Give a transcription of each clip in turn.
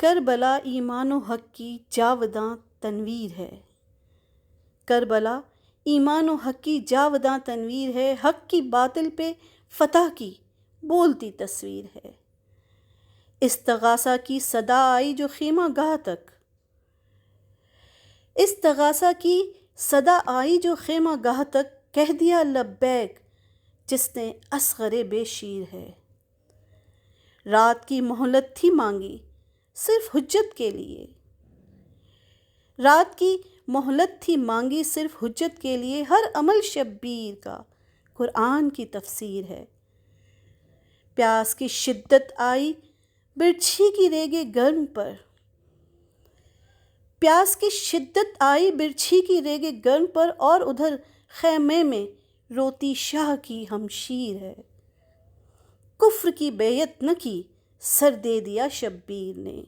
کربلا ایمان و حق کی جاوداں تنویر ہے، کربلا ایمان و حق کی جاوداں تنویر ہے، حق کی باطل پہ فتح کی بولتی تصویر ہے۔ استغاثہ کی صدا آئی جو خیمہ گاہ تک، استغاثہ کی صدا آئی جو خیمہ گاہ تک، کہہ دیا لبیک جس نے اصغر بے شیر ہے۔ رات کی مہلت تھی مانگی صرف حجت کے لیے، رات کی مہلت تھی مانگی صرف حجت کے لیے، ہر عمل شبیر کا قرآن کی تفسیر ہے۔ پیاس کی شدت آئی برچھی کی ریگے گرم پر، پیاس کی شدت آئی برچھی کی ریگے گرم پر، اور ادھر خیمے میں روتی شاہ کی ہمشیر ہے۔ کفر کی بیعت نہ کی سر دے دیا شبیر نے،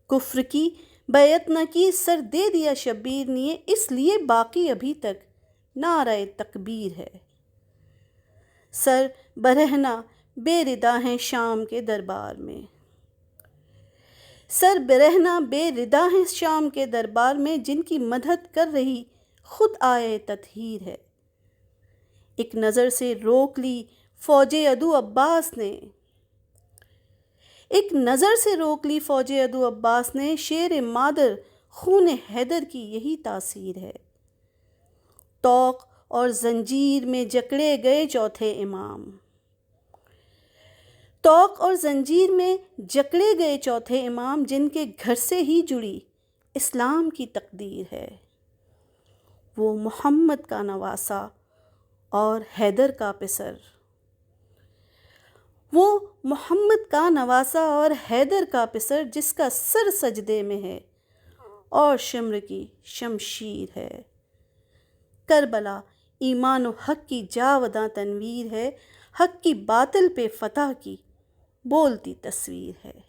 کفر کی بیعت نہ کی سر دے دیا شبیر نے، اس لیے باقی ابھی تک نعرہ تکبیر ہے۔ سر برہنہ بے ردا ہیں شام کے دربار میں، سر برہنہ بے ردا ہیں شام کے دربار میں، جن کی مدحت کر رہی خود آئے تطہیر ہے۔ ایک نظر سے روک لی فوج عدو عباس نے، ایک نظر سے روک لی فوج عدو عباس نے، شیر مادر خون حیدر کی یہی تاثیر ہے۔ طوق اور زنجیر میں جکڑے گئے چوتھے امام، طوق اور زنجیر میں جکڑے گئے چوتھے امام، جن کے گھر سے ہی جڑی اسلام کی تقدیر ہے۔ وہ محمد کا نواسہ اور حیدر کا پسر، وہ محمد کا نواسہ اور حیدر کا پسر، جس کا سر سجدے میں ہے اور شمر کی شمشیر ہے۔ کربلا ایمان و حق کی جاوداں تنویر ہے، حق کی باطل پہ فتح کی بولتی تصویر ہے۔